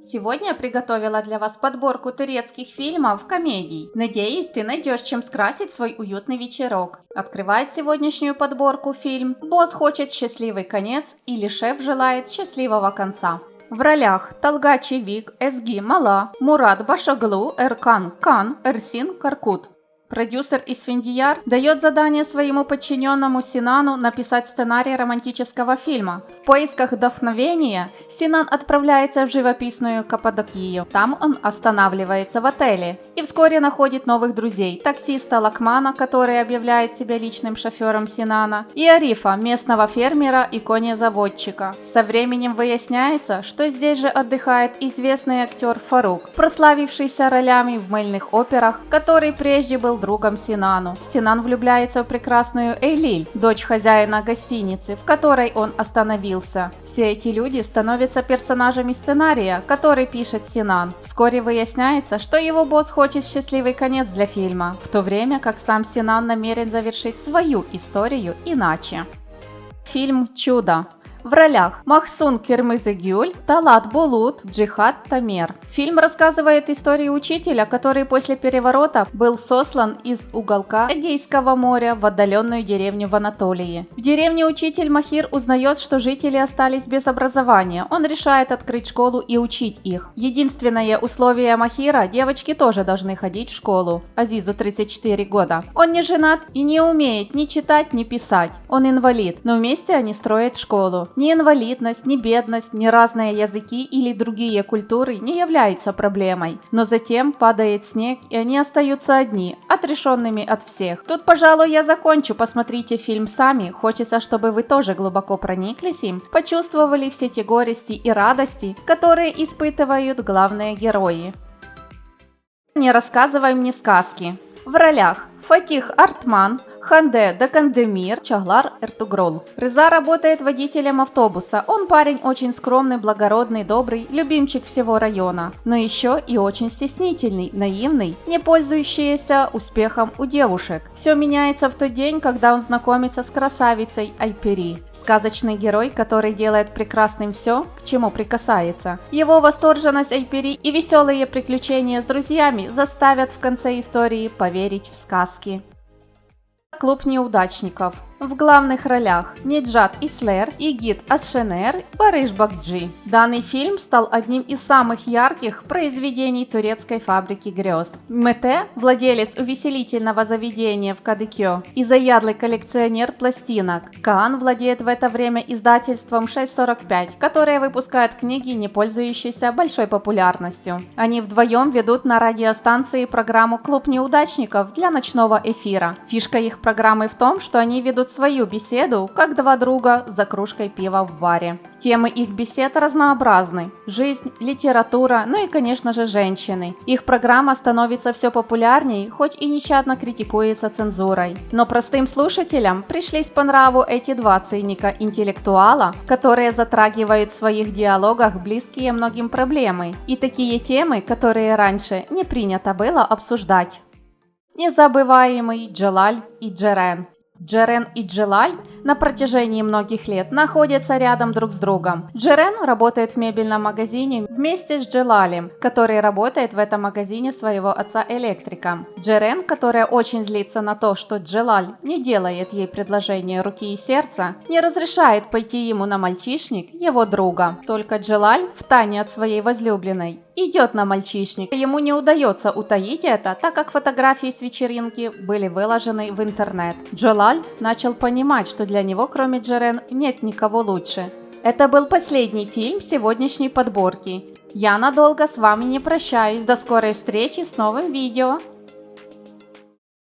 Сегодня я приготовила для вас подборку турецких фильмов, комедий. Надеюсь, ты найдешь чем скрасить свой уютный вечерок. Открывает сегодняшнюю подборку фильм «Босс хочет счастливый конец» или «Шеф желает счастливого конца». В ролях Талга Чевик, Эзги Мала, Мурат Башоглу, Эркан Кан, Эрсин Каркут. Продюсер Исфендияр дает задание своему подчиненному Синану написать сценарий романтического фильма. В поисках вдохновения Синан отправляется в живописную Каппадокию. Там он останавливается в отеле и вскоре находит новых друзей: таксиста Лакмана, который объявляет себя личным шофером Синана, и Арифа, местного фермера и конезаводчика. Со временем выясняется, что здесь же отдыхает известный актер Фарук, прославившийся ролями в мыльных операх, который прежде был другом Синану. Синан влюбляется в прекрасную Эйлиль, дочь хозяина гостиницы, в которой он остановился. Все эти люди становятся персонажами сценария, который пишет Синан. Вскоре выясняется, что его босс хочет счастливый конец для фильма, в то время как сам Синан намерен завершить свою историю иначе. Фильм «Чудо». В ролях Махсун Кирмызыгюль, Талат Булут, Джихад Тамер. Фильм рассказывает историю учителя, который после переворота был сослан из уголка Эгейского моря в отдаленную деревню в Анатолии. В деревне учитель Махир узнает, что жители остались без образования. Он решает открыть школу и учить их. Единственное условие Махира – девочки тоже должны ходить в школу. Азизу 34 года. Он не женат и не умеет ни читать, ни писать. Он инвалид, но вместе они строят школу. Ни инвалидность, ни бедность, ни разные языки или другие культуры не являются проблемой. Но затем падает снег, и они остаются одни, отрешенными от всех. Тут, пожалуй, я закончу. Посмотрите фильм сами. Хочется, чтобы вы тоже глубоко прониклись им, почувствовали все те горести и радости, которые испытывают главные герои. Не рассказывай мне сказки. В ролях Фатих Артман, Ханде Дакандемир, Чаглар Эртугрол. Рыза работает водителем автобуса. Он парень очень скромный, благородный, добрый, любимчик всего района. Но еще и очень стеснительный, наивный, не пользующийся успехом у девушек. Все меняется в тот день, когда он знакомится с красавицей Айпери. Сказочный герой, который делает прекрасным все, к чему прикасается. Его восторженность Айпери и веселые приключения с друзьями заставят в конце истории поверить в сказки. Клуб неудачников. В главных ролях Неджат Ислер, Игит Ашшенер, Барыш Бакджи. Данный фильм стал одним из самых ярких произведений турецкой фабрики грез. Мете, владелец увеселительного заведения в Кадыкё и заядлый коллекционер пластинок. Каан владеет в это время издательством 645, которое выпускает книги, не пользующиеся большой популярностью. Они вдвоем ведут на радиостанции программу «Клуб неудачников» для ночного эфира. Фишка их программы в том, что они ведут свою беседу, как два друга за кружкой пива в баре. Темы их бесед разнообразны: жизнь, литература, ну и, конечно же, женщины. Их программа становится все популярней, хоть и нещадно критикуется цензурой. Но простым слушателям пришлись по нраву эти два циника-интеллектуала, которые затрагивают в своих диалогах близкие многим проблемы и такие темы, которые раньше не принято было обсуждать. Незабываемый Джелаль и Джерен. Джерен и Джелаль на протяжении многих лет находятся рядом друг с другом. Джерен работает в мебельном магазине вместе с Джелалем, который работает в этом магазине своего отца электриком. Джерен, которая очень злится на то, что Джелаль не делает ей предложение руки и сердца, не разрешает пойти ему на мальчишник его друга. Только Джелаль, втайне от своей возлюбленной, идет на мальчишник. Ему не удается утаить это, так как фотографии с вечеринки были выложены в интернет. Джелаль начал понимать, что для него, кроме Джерен, нет никого лучше. Это был последний фильм сегодняшней подборки. Я надолго с вами не прощаюсь. До скорой встречи с новым видео.